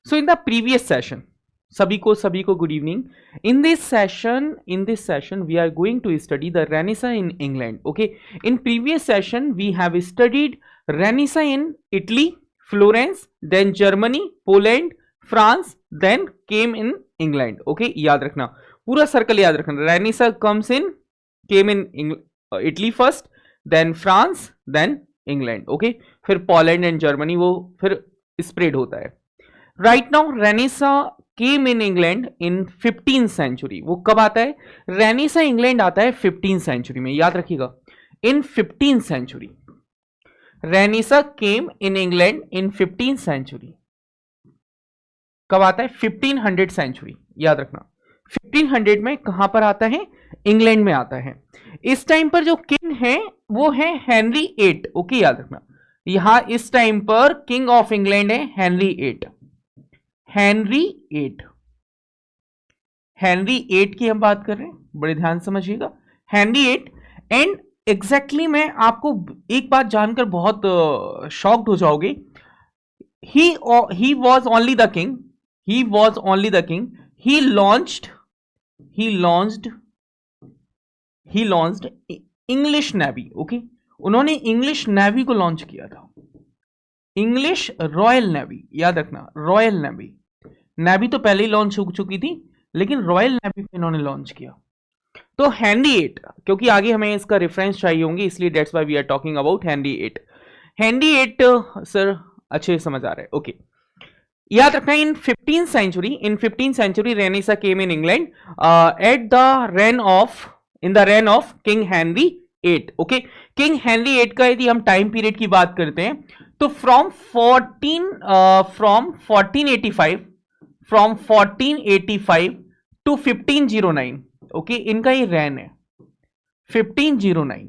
So in the previous session, सभी को good evening. In this session we are going to study the Renaissance in England. Okay, in previous session we have studied Renaissance in Italy, Florence, then Germany, Poland, France, then came in England. Okay, याद रखना, पूरा circle याद रखना. Renaissance came in Italy first, then France, then England. Okay, फिर Poland and Germany वो फिर spread होता है. Right now renaissance came in England in 15th century. वो कब आता है? रेनेसा इंग्लैंड आता है 15th सेंचुरी में, याद रखिएगा. In 15th century renaissance came in England in 15th century. कब आता है? 1500 सेंचुरी, याद रखना. 1500 में कहां पर आता है? इंग्लैंड में आता है. इस टाइम पर जो किंग है वो है हेनरी 8. ओके, याद रखना. यहां इस टाइम पर किंग ऑफ इंग्लैंड है हेनरी 8. हेनरी 8 की हम बात कर रहे हैं, बड़े ध्यान समझिएगा. हेनरी 8. एंड एग्जैक्टली मैं आपको एक बात जानकर बहुत शॉक्ड हो जाओगे. ही was only the king. He launched English navy. Okay, उन्होंने इंग्लिश नेवी को लॉन्च किया था. इंग्लिश रॉयल नेवी, याद रखना. रॉयल नेवी तो पहले ही लॉन्च हो चुकी थी, लेकिन रॉयल नेवी पे इन्होंने लॉन्च किया. तो हेनरी 8, क्योंकि आगे हमें इसका रेफरेंस चाहिए होंगे, इसलिए that's why we are talking about Henry 8. Henry 8 sir अच्छे समझ आ रहे हैं. ओके, याद रखना. In 15th century renaissance came in England at the reign of King Henry 8. Okay, King Henry 8 का यदि हम टाइम पीरियड की बात करते हैं तो फ्रॉम 1485 टू 1509. ओके, इनका ये रैन है 1509.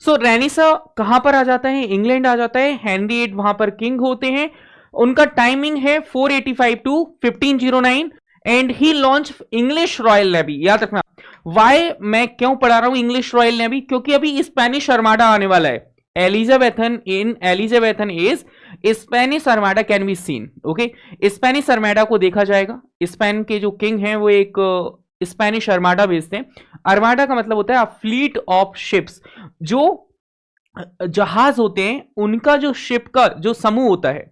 सो रेनेसा कहां पर आ जाता है? इंग्लैंड आ जाता है. हेनरी 8 वहां पर किंग होते हैं. उनका टाइमिंग है 485 to 1509 and he launch English royal navy. याद रखना. वाई मैं क्यों पढ़ा रहा हूं इंग्लिश रॉयल नेवी? क्योंकि अभी स्पेनिश आर्माडा आने वाला है. Elizabethan as Spanish armada can be seen. Okay, Spanish armada को देखा जाएगा. स्पेन के जो किंग हैं वो एक स्पेनिश आर्माडा भेजते हैं. आर्माडा का मतलब होता है फ्लीट ऑफ शिप्स. जो जहाज होते हैं उनका जो शिप का जो समूह होता है.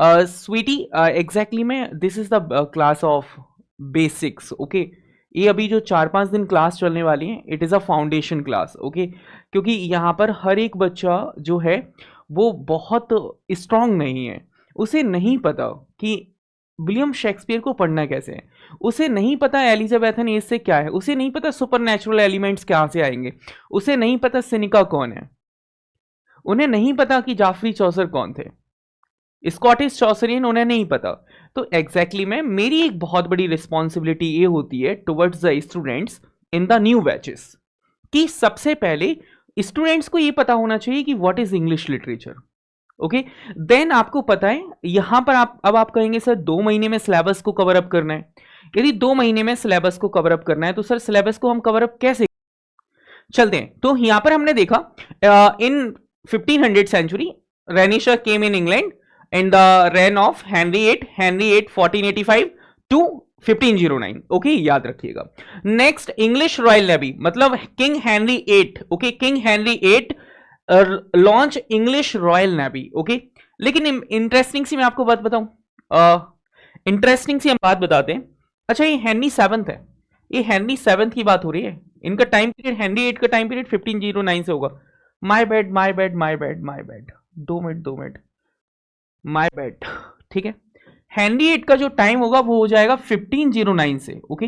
स्वीटी एग्जैक्टली में this is the class of basics. Okay, ये अभी जो 4-5 दिन क्लास चलने वाली है, it is a foundation class. Okay, क्योंकि यहाँ पर हर एक बच्चा जो है वो बहुत स्ट्रांग नहीं है. उसे नहीं पता कि विलियम शेक्सपियर को पढ़ना कैसे है. उसे नहीं पता एलिजाबेथन एज से क्या है. उसे नहीं पता सुपरनैचुरल एलिमेंट्स कहाँ से आएंगे. उसे नहीं पता सेनेका कौन है. उन्हें नहीं पता कि जाफरी चौसर कौन थे. स्कॉटिश चौसरियन उन्हें नहीं पता. तो एग्जैक्टली में मेरी एक बहुत बड़ी रिस्पॉन्सिबिलिटी ये होती है towards the students in the new batches कि सबसे पहले स्टूडेंट्स को ये पता होना चाहिए कि what is English literature. Okay, then आपको पता है यहां पर आप कहेंगे सर 2 महीने में सिलेबस को कवर अप करना है. यदि 2 महीने में सिलेबस को कवर अप करना है तो सर सिलेबस को हम कवर अप कैसे चलते हैं? तो यहां पर हमने देखा in 1500 century renaissance came in England in the reign of Henry 8 1485 to 1509. Okay, याद रखिएगा. नेक्स्ट इंग्लिश रॉयल नेवी, मतलब King Henry 8. Okay, King Henry 8 launch English royal navy. Okay, लेकिन इंटरेस्टिंग सी मैं आपको बात बताऊं. इंटरेस्टिंग सी हम बात बताते हैं. अच्छा, ये हेनरी 7 है. ये हेनरी 7 की बात हो रही है. इनका टाइम पीरियड, हेनरी 8 का टाइम पीरियड 1509 से होगा. My bad. 2 minute my bad. ठीक है, हेनरी 8 का जो टाइम होगा वो हो जाएगा 1509 से. ओके,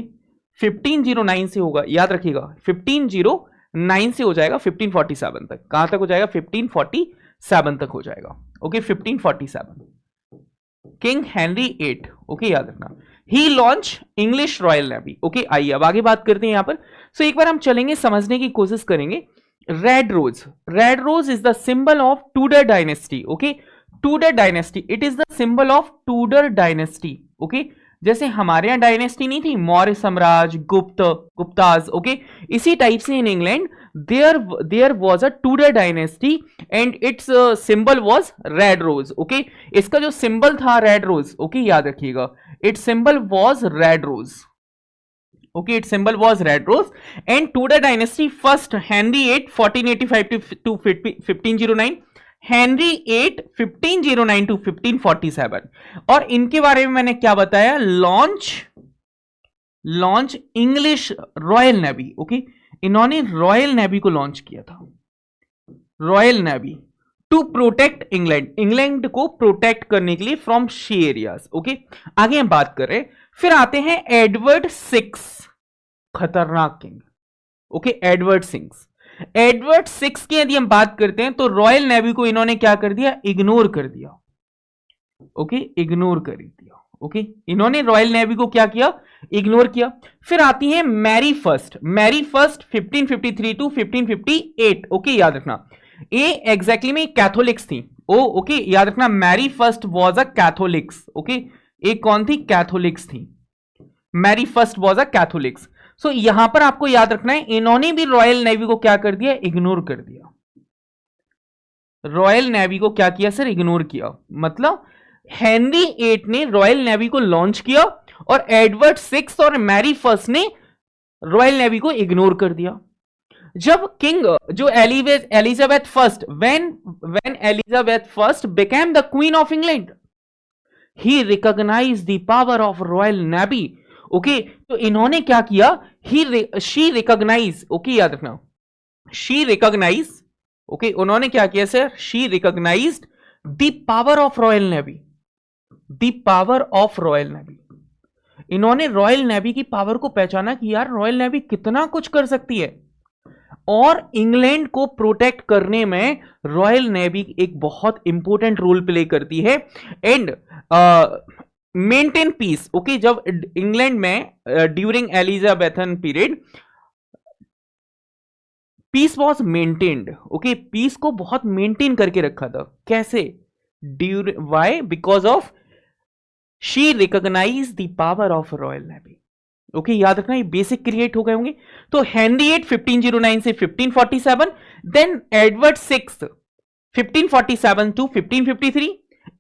1509 से होगा, याद रखिएगा. 1509 से हो जाएगा 1547 तक. कहां तक हो जाएगा? 1547 तक हो जाएगा. Okay, 1547 king Henry 8. ओके, याद रखना. He launch English royal navy. Okay, आइए अब आगे बात करते हैं यहां पर. सो एक बार हम चलेंगे, समझने की कोशिश करेंगे. Red rose is the symbol of Tudor dynasty. Okay, Tudor dynasty, it is the symbol of Tudor dynasty. Okay, जैसे हमारे यहाँ डायनेस्टी नहीं थी, मौर्य साम्राज्य, गुप्ताज. ओके, इसी टाइप से in England there was a Tudor dynasty and its symbol was red rose. Okay, इसका जो सिंबल था रेड रोज, ओके याद रखिएगा, its symbol was red rose. Okay, its symbol was red rose. And Tudor dynasty first Henry VIII 1485 to 1509, Henry VIII 1509 to 1547। और इनके बारे में मैंने क्या बताया, launch English royal navy. Okay, इन्होंने रॉयल नेवी को लॉन्च किया था, royal navy to protect England, England को प्रोटेक्ट करने के लिए फ्रॉम शी एरियाज। ओके, आगे हम बात कर रहे हैं, फिर आते हैं एडवर्ड सिक्स, खतरनाक किंग। ओके, एडवर्ड सिक्स की यदि हम बात करते हैं तो रॉयल नेवी को इन्होंने क्या कर दिया, इग्नोर कर दिया। ओके, इग्नोर कर दिया। ओके, इन्होंने रॉयल नेवी को क्या किया, इग्नोर किया। फिर आती है मैरी फर्स्ट 1553 टू 1558। ओके, याद रखना ये एग्जैक्टली में कैथोलिक्स थी। ओके, याद रखना Mary first was a Catholics. Okay, एक कौन थी, कैथोलिक्स थी, Mary first was a Catholics. सो यहां पर आपको याद रखना है, इन्होंने भी रॉयल नेवी को क्या कर दिया, इग्नोर कर दिया। रॉयल नेवी को क्या किया सर, इग्नोर किया। मतलब हेनरी VIII ने रॉयल नेवी को लॉन्च किया और एडवर्ड सिक्स और मैरी फर्स्ट ने रॉयल नेवी को इग्नोर कर दिया। जब किंग जो Elizabeth first when Elizabeth first became the queen of England, he recognise the power of royal navy. Okay, तो इन्होंने क्या किया, शी रिकॉग्नाइज, ओके याद रखना, शी रिकॉग्नाइज। ओके, उन्होंने क्या किया sir, she recognised the power of royal Navy, the power of royal Navy. इन्होंने रॉयल नेवी की पावर को पहचाना कि यार रॉयल नेवी कितना कुछ कर सकती है, और इंग्लैंड को प्रोटेक्ट करने में रॉयल नेवी एक बहुत इंपॉर्टेंट रोल प्ले करती है एंड मेंटेन पीस। ओके, जब इंग्लैंड में during Elizabethan period peace was maintained. Okay, peace को बहुत मेंटेन करके रखा था। कैसे, why, because of she recognise the power of royal navy. Okay, याद रखना, ये बेसिक क्रिएट हो गए होंगे। तो हेनरी VIII 1509 से 1547, then Edward six 1547 to 1553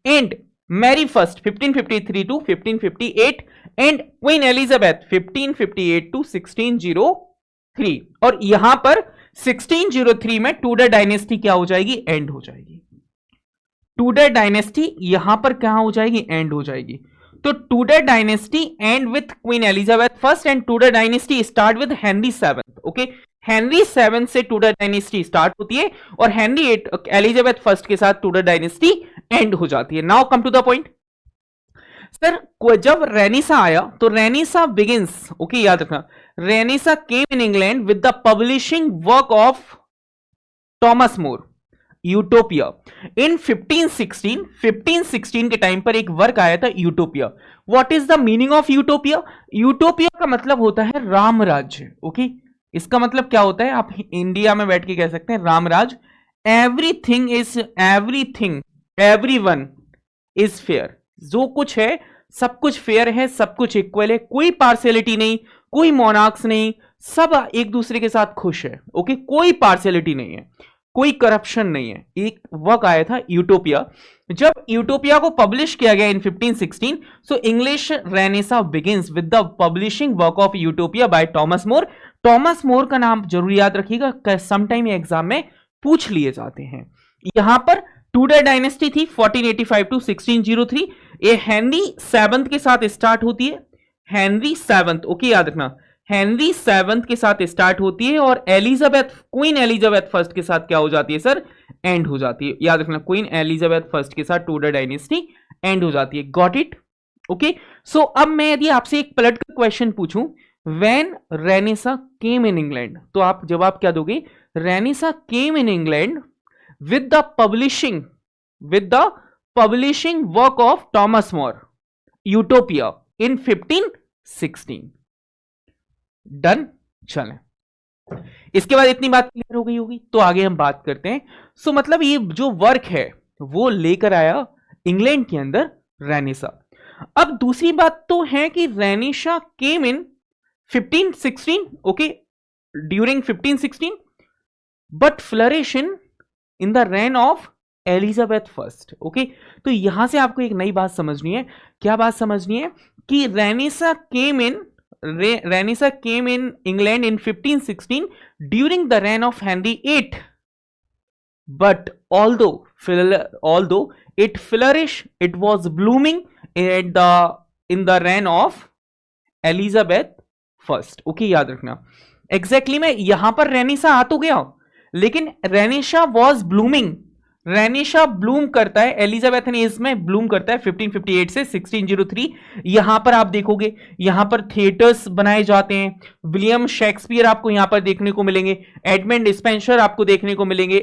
and Mary first 1553 to 1558 and Queen Elizabeth 1558 to 1603। और यहां पर 1603 में टूडर डायनेस्टी क्या हो जाएगी, एंड हो जाएगी। टूडर डायनेस्टी यहां पर क्या हो जाएगी, एंड हो जाएगी। तो Tudor dynasty and with queen Elizabeth first and Tudor dynasty start with Henry seventh. Okay, Henry seventh से टूडर डायनेस्टी स्टार्ट होती है और हेनरी एलिजाबेथ फर्स्ट के साथ टूडर डायनेस्टी एंड हो जाती है। Now come to the point sir, जब रेनेसा आया तो रेनेसा बिगिंस। ओके, याद रखना, renaissance came in England with the publishing work of Thomas More, Utopia. In 1516 के टाइम पर एक वर्क आया था Utopia. What is the meaning of Utopia? Utopia का मतलब होता है राम राज्य। ओके, इसका मतलब क्या होता है, आप इंडिया में बैठ के कह सकते हैं Ramraj. Everything everyone is fair, जो कुछ है सब कुछ फेयर है, सब कुछ इक्वल है, कोई पार्शियलिटी नहीं, कोई मोनार्क्स नहीं, सब एक दूसरे के साथ खुश है। ओके, कोई पार्शियलिटी नहीं है, कोई करप्शन नहीं है। एक वर्क आया था यूटोपिया। जब यूटोपिया को पब्लिश किया गया इन 1516, so English Renaissance begins with the publishing work of utopia by Thomas More. Thomas More का नाम जरूर याद रखिएगा, समटाइम एग्जाम में पूछ लिए जाते हैं। यहां पर टूडर डायनेस्टी थी 1485 टू 1603। ये हेनरी सेवंथ के साथ स्टार्ट होती है, हेनरी सेवंथ। ओके, याद रखना, हेनरी सेवंथ के साथ स्टार्ट होती है और एलिजाबेथ, क्वीन एलिजाबेथ फर्स्ट के साथ क्या हो जाती है सर, एंड हो जाती है। याद रखना, क्वीन एलिजाबेथ फर्स्ट के साथ टूडर डायनेस्टी एंड हो जाती है। Got it? ओके, सो अब मैं यदि आपसे एक पॉलिटिकल क्वेश्चन पूछूं, when Renaissance came in England, तो आप जवाब क्या दोगे? Renaissance came in England with the publishing work of Thomas More, Utopia in 1516। Done, चलें, इसके बाद इतनी बात क्लियर हो गई होगी, तो आगे हम बात करते हैं। सो मतलब ये जो वर्क है वो लेकर आया इंग्लैंड के अंदर रेनेसा। अब दूसरी बात तो है कि Renaissance came in 1516। Okay, during 1516 but flourish in the reign of Elizabeth first. Okay, तो यहां से आपको एक नई बात समझनी है। क्या बात समझनी है? कि renaissance came in England in 1516 during the reign of Henry VIII, but although it flourished, it was blooming in the reign of Elizabeth first. Okay, याद रखना। एग्जैक्टली में यहां पर रेनिसा आ तो गया, लेकिन रेनिशा वॉज ब्लूमिंग। रेनिशा ब्लूम करता है एलिजाबेथन एज में, ब्लूम करता है 1558 से 1603। यहां पर आप देखोगे, यहां पर थिएटर्स बनाए जाते हैं। विलियम शेक्सपियर आपको यहां पर देखने को मिलेंगे, एडमंड स्पेंसर आपको देखने को मिलेंगे।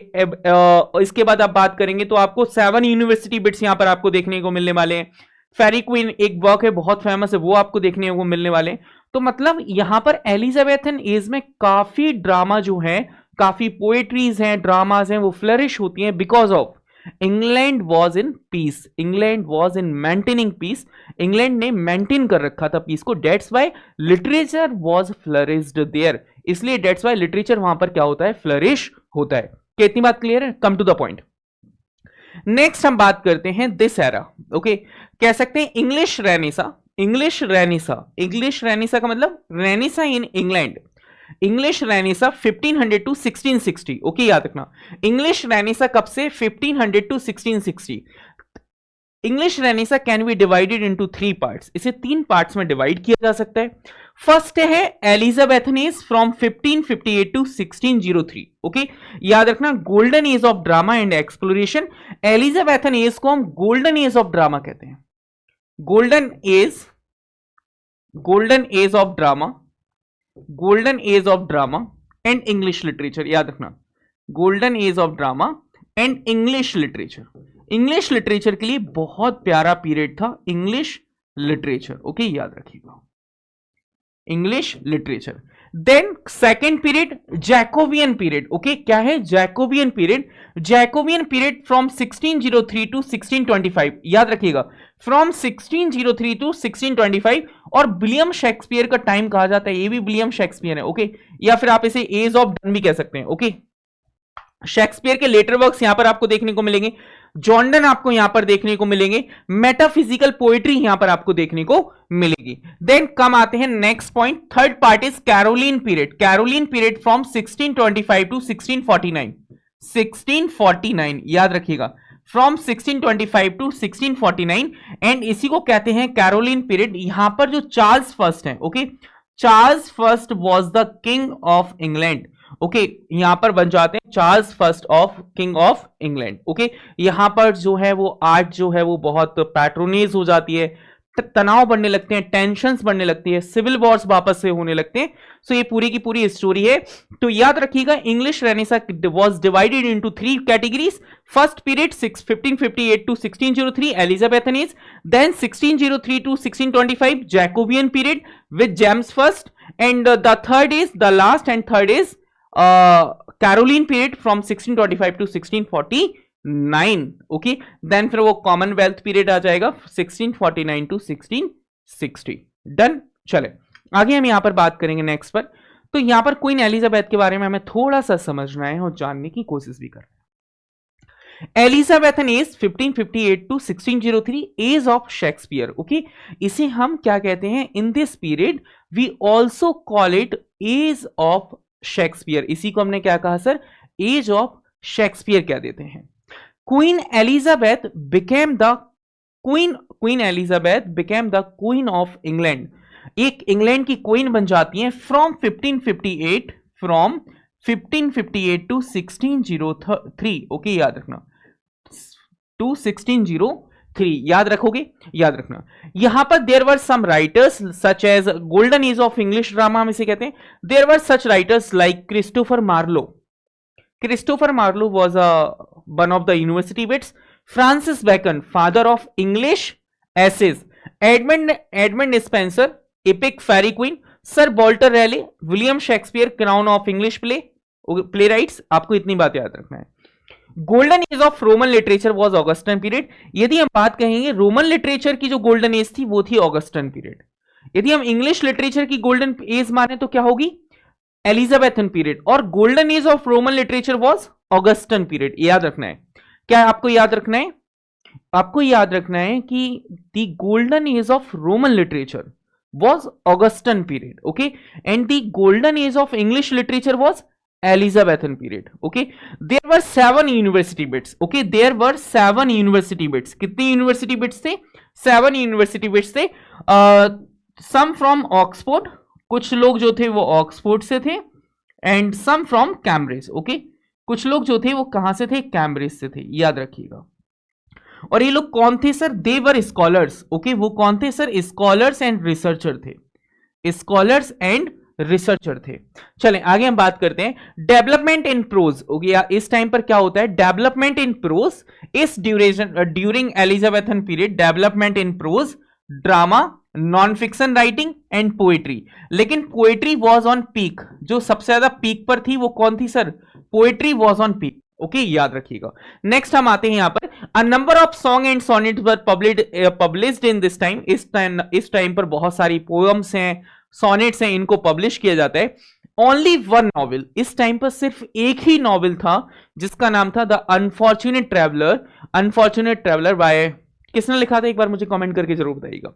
इसके बाद आप बात करेंगे तो आपको 7 यूनिवर्सिटी बिट्स यहां पर आपको देखने को मिलने वाले हैं। फेरी क्वीन एक वर्क है, बहुत फेमस है, वो आपको देखने को मिलने वाले हैं। तो मतलब यहां पर एलिजाबेथन एज में काफी ड्रामा जो है, काफी पोएट्रीज हैं, ड्रामाज हैं, वो फ्लरिश होती हैं because of England was in peace. England was in maintaining peace. England ने मेंटेन कर रखा था पीस को। That's why literature was flourished there. इसलिए डेट्स वाई लिटरेचर वहां पर क्या होता है? फ्लरिश होता है। क्या इतनी बात क्लियर है? Come to the point. Next हम बात करते हैं दिस एरा। ओके, कह सकते हैं English Renaissance. English Renaissance, English Renaissance का मतलब Renaissance in England. English Renaissance 1500 to 1660। Okay, याद रखना। इंग्लिश रेनिसा कब से? 1500 to 1660। English Renaissance can be divided into 3 parts. इसे 3 पार्ट्स में डिवाइड किया जा सकता है। फर्स्ट है Elizabethan age from 1558 to 1603। Okay, याद रखना, golden age of drama and exploration. Elizabethan age को हम गोल्डन एज ऑफ ड्रामा कहते हैं। Golden age of drama, golden age of drama and English literature. याद रखना, golden age of drama and English literature. English literature के लिए बहुत प्यारा पीरियड था इंग्लिश लिटरेचर। ओके, याद रखिएगा, English literature. Then second period Jacobean period. Okay, क्या है? Jacobean period. Jacobean period from 1603 to 1625। याद रखिएगा, फ्रॉम 1603 टू 1625। और विलियम शेक्सपियर का टाइम कहा जाता है, ये भी विलियम शेक्सपियर है। ओके, या फिर आप इसे एज ऑफ डन भी कह सकते हैं। ओके, शेक्सपियर के लेटर वर्क्स यहां पर आपको देखने को मिलेंगे। जॉर्डन आपको यहां पर देखने को मिलेंगे। मेटाफिजिकल पोएट्री यहां पर आपको देखने को मिलेगी। देन कम आते हैं next point. Third part is Caroline period. Caroline period from 1625 to 1649। 1649 याद रखिएगा, फ्रॉम 1625 टू 1649। एंड इसी को कहते हैं कैरोलिन पीरियड। यहां पर जो चार्ल्स फर्स्ट है, okay, Charles first was the king of England. Okay, यहां पर बन जाते हैं Charles first of king of England. Okay, यहां पर जो है वो आर्ट जो है वो बहुत पैट्रोनेज हो जाती है, तनाव बढ़ने लगते हैं, टेंशन्स बढ़ने लगती है, सिविल वॉर्स वापस से होने लगते हैं। सो ये पूरी की पूरी स्टोरी है। तो याद रखिएगा, English Renaissance was divided into 3 categories. First period 1558 to 1603 Elizabethan age, then 1603 to 1625 Jacobean period with James first, and the third is the last and third is Caroline period from 1625 to 1649। Okay, then फिर वो Commonwealth period आ जाएगा 1649 to 1660। Done. चले आगे हम यहां पर बात करेंगे नेक्स्ट पर। तो यहां पर क्वीन एलिजाबेथ के बारे में हमें थोड़ा सा समझना है और जानने की कोशिश भी कर रहे हैं। Elizabethan age 1558 to 1603, age of Shakespeare. Okay, इसे हम क्या कहते हैं? In this period we also call it age of Shakespeare. इसी को हमने क्या कहा सर? एज ऑफ शेक्सपियर कह देते हैं। Queen Elizabeth became the queen of England. एक इंग्लैंड की क्वीन बन जाती है फ्रॉम 1558 टू 1603। ओके, याद रखना, टू 1603 याद रखोगे, याद रखना। यहां पर there were some writers such as golden age of English drama हम इसे कहते हैं। There were such writers like Christopher Marlowe. Christopher Marlowe was one of the University Wits. Francis Bacon, father of English essays. Edmund Spenser, epic Faerie Queene. Sir Walter Raleigh, William Shakespeare, crown of English playwrights. आपको इतनी बात याद रखना है। Golden age of Roman literature was Augustan period. यदि हम बात कहेंगे रोमन लिटरेचर की जो गोल्डन एज थी वो थी ऑगस्टन पीरियड। यदि हम इंग्लिश लिटरेचर की गोल्डन एज माने तो क्या होगी? एलिजाबेथन पीरियड, और golden age of Roman literature was Augustan period. याद रखना है, क्या आपको याद रखना है? आपको याद रखना है कि the golden age of Roman literature was Augustan period, okay, and the golden age of English literature was Elizabethan period, okay. There were 7 university bits, okay, there were 7 university bits. कितनी university bits थे? 7 university bits थे. Some from Oxford, कुछ लोग जो थे वो Oxford से थे, and some from Cambridge, okay, कुछ लोग जो थे वो कहां से थे? कैम्ब्रिज से थे, याद रखिएगा। और ये लोग कौन थे सर? दे वर स्कॉलर्स, ओके, वो कौन थे सर? स्कॉलर्स एंड रिसर्चर थे, स्कॉलर्स एंड रिसर्चर थे। चलें आगे हम बात करते हैं डेवलपमेंट इन प्रोज, ओके। इस टाइम पर क्या होता है? डेवलपमेंट इन प्रोज इस duration during Elizabethan period, development in prose, drama, non fiction writing and poetry. लेकिन पोएट्री वॉज ऑन पीक, जो सबसे ज्यादा पीक पर थी वो कौन थी sir? Poetry was on peak, okay, याद रखिएगा। नेक्स्ट हम आते हैं यहां पर, a number of song and sonnets were published in this time. इस टाइम पर बहुत सारी पोएम्स हैं, सोनेट्स हैं, इनको पब्लिश किया जाता है। ओनली वन नॉवेल, इस टाइम पर सिर्फ एक ही नॉवेल था जिसका नाम था The Unfortunate Traveller. Unfortunate Traveller by, किसने लिखा था एक बार मुझे कमेंट करके जरूर बताइएगा।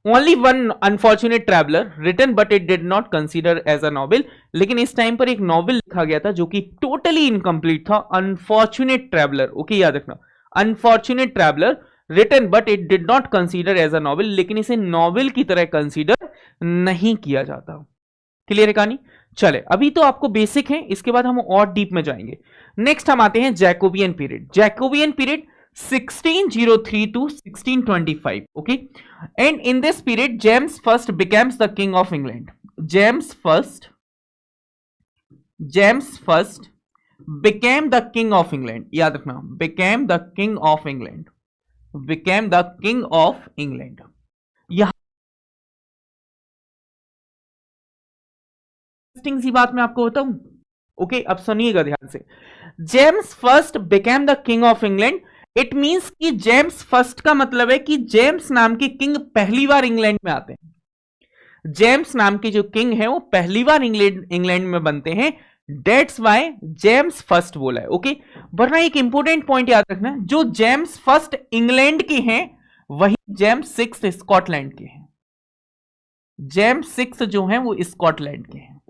Only one Unfortunate Traveller written but it did not consider as a novel. लेकिन इस टाइम पर एक नॉवेल लिखा गया था जो कि टोटली इनकम्प्लीट था, अनफॉर्चुनेट ट्रैवलर, ओके, याद रखना, Unfortunate Traveller written but it did not consider as a novel, लेकिन इसे नॉवेल की तरह कंसीडर नहीं किया जाता। क्लियर है कहानी? चले, अभी तो आपको बेसिक है, इसके बाद हम और डीप में जाएंगे। नेक्स्ट हम आते हैं Jacobean period. Jacobean period 1603 to 1625, okay, and in this period James I becomes the king of England. James I became the king of England, याद रखना, became the king of England, became the king of England। यहां interesting सी बात मैं आपको बताऊं, okay, अब सुनिएगा ध्यान से। James first became the king of England, it means कि जेम्स फर्स्ट का मतलब है कि जेम्स नाम के किंग पहली बार इंग्लैंड में आते हैं। जेम्स नाम के जो किंग है वो पहली बार इंग्लैंड में बनते हैं, डेट्स वाई जेम्स फर्स्ट बोला है, ओके। वरना एक इंपॉर्टेंट पॉइंट याद रखना, जो जेम्स फर्स्ट इंग्लैंड के हैं वही जेम्स सिक्स्थ स्कॉटलैंड के हैं। जेम्स सिक्स्थ जो हैं वो स्कॉटलैंड के हैं।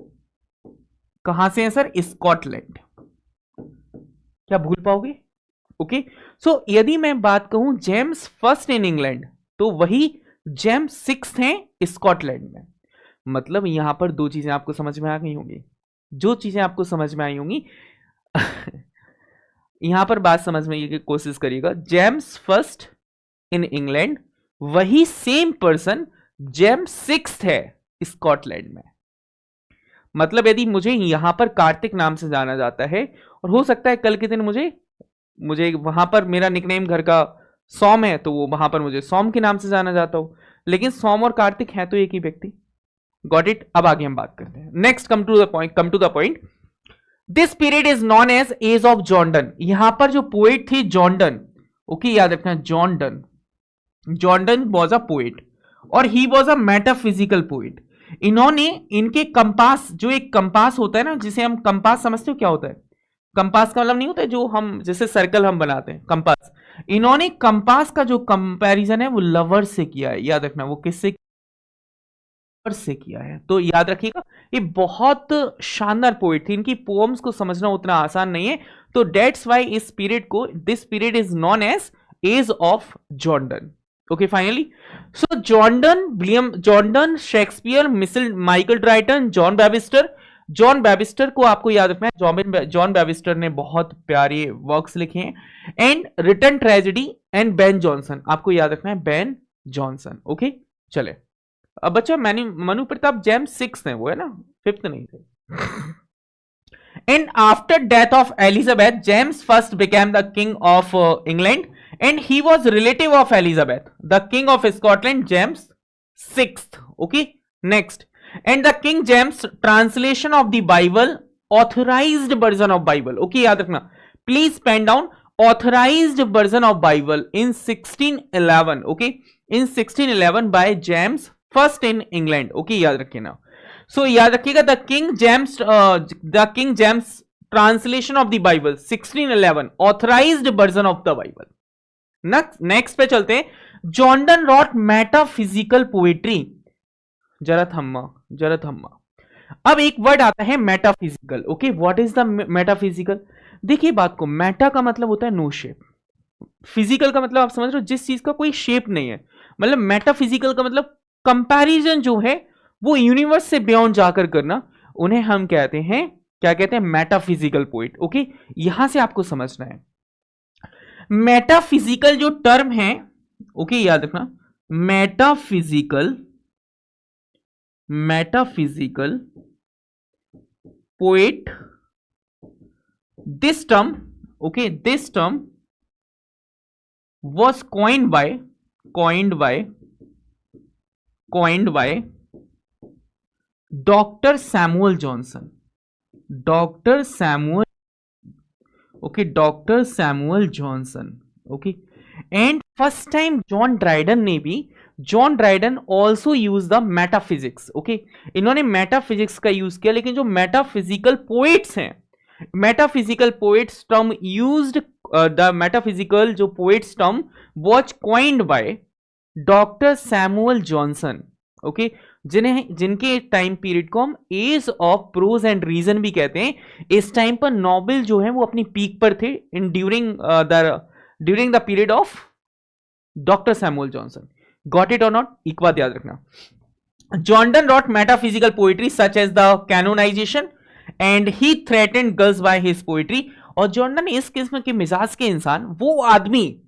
कहां से हैं सर? स्कॉटलैंड। क्या भूल पाओगे? ओके, सो यदि मैं बात कहूं जेम्स फर्स्ट इन इंग्लैंड, तो वही जेम्स सिक्स्थ हैं स्कॉटलैंड में। मतलब यहां पर दो चीजें आपको समझ में आ गई होंगी। जो चीजें आपको समझ में आई होंगी यहां पर बात समझने की कोशिश करिएगा। जेम्स फर्स्ट इन इंग्लैंड, वही सेम पर्सन जेम्स सिक्स्थ है स्कॉटलैंड में। मतलब यदि मुझे यहां पर कार्तिक नाम से जाना जाता है, और हो सकता है कल के दिन मुझे वहां पर मेरा निकनेम घर का सोम है, तो वो वहां पर मुझे सोम के नाम से जाना जाता हो, लेकिन सोम और कार्तिक है तो एक ही व्यक्ति। Got it? अब आगे हम बात करते हैं। Next, come to the point. This period is known as age of John Donne. यहां पर जो पोएट थी जॉन डन, ओके, याद रखना, John Donne. John Donne was a poet और he was a metaphysical poet. इन्होंने इनके कंपास, जो एक कंपास होता है ना, जिसे हम कंपास समझते हो क्या होता है? कंपास का मतलब नहीं होता है जो हम जैसे सर्कल हम बनाते हैं, कंपास। इन्होंने कंपास का जो कंपैरिजन है वो लवर से किया है, याद रखना, वो किससे से किया है। तो याद रखिएगा, ये बहुत शानदार पोएट थी, इनकी पोएम्स को समझना उतना आसान नहीं है। तो डेट्स वाई इस पीरियड को, this period is known as age of John Donne, okay. Finally, so John Donne, William John Donne, Shakespeare, Michael Drayton, John Webster. John Webster को आपको याद रखना है, जॉन बैबिस्टर ने बहुत प्यारे वर्क्स लिखे हैं। And written tragedy and Ben Jonson, आपको याद रखना है बेन जॉनसन, ओके। चले, अब बच्चा मनु प्रताप जेम्स सिक्स्थ है, वो है ना, फिफ्थ नहीं थे। And after death of Elizabeth, James first became the king of England and he was relative of Elizabeth, the king of Scotland, James sixth, okay. Next, and the King James translation of the Bible, authorized version of Bible, okay, याद रखना, please pen down, authorized version of Bible in 1611, okay, in 1611 by James first in England, okay, याद रखिए ना। So याद रखिएगा the King James translation of the Bible 1611 authorised version of the Bible. Next पे चलते हैं। John Donne wrote metaphysical poetry. जरा थम्मा। अब एक वर्ड आता है metaphysical. Okay, what is the metaphysical? देखिए बात को, मेटा का मतलब होता है नो शेप, फिजिकल का मतलब आप समझ रहे हो जिस चीज का कोई शेप नहीं है। मतलब मेटाफिजिकल का मतलब कंपैरिजन जो है वो यूनिवर्स से बियॉन्ड जाकर करना, उन्हें हम कहते हैं, क्या कहते हैं? Metaphysical poet. ओके, यहां से आपको समझना है मेटाफिजिकल जो टर्म है। ओके, याद रखना, metaphysical poet, this term, okay, this term was coined by Dr. Samuel Johnson. Dr. Samuel Johnson. Okay. And first time John Dryden also used the metaphysics. Okay. इन्होंने metaphysics का use किया, लेकिन जो metaphysical poets हैं, metaphysical poets term used, the metaphysical जो poets term was coined by doctor Samuel Johnson. Okay, जिनके time period को हम age of prose and reason भी कहते हैं। इस टाइम पर नोबेल जो है वो अपनी पीक पर थे in during the period of doctor Samuel Johnson. Got it और नॉट? एक बात याद रखना, John Donne wrote metaphysical poetry such as the canonisation and he threatened girls by his poetry. और जॉर्डन इस किस्म के मिजाज के इंसान, वो आदमी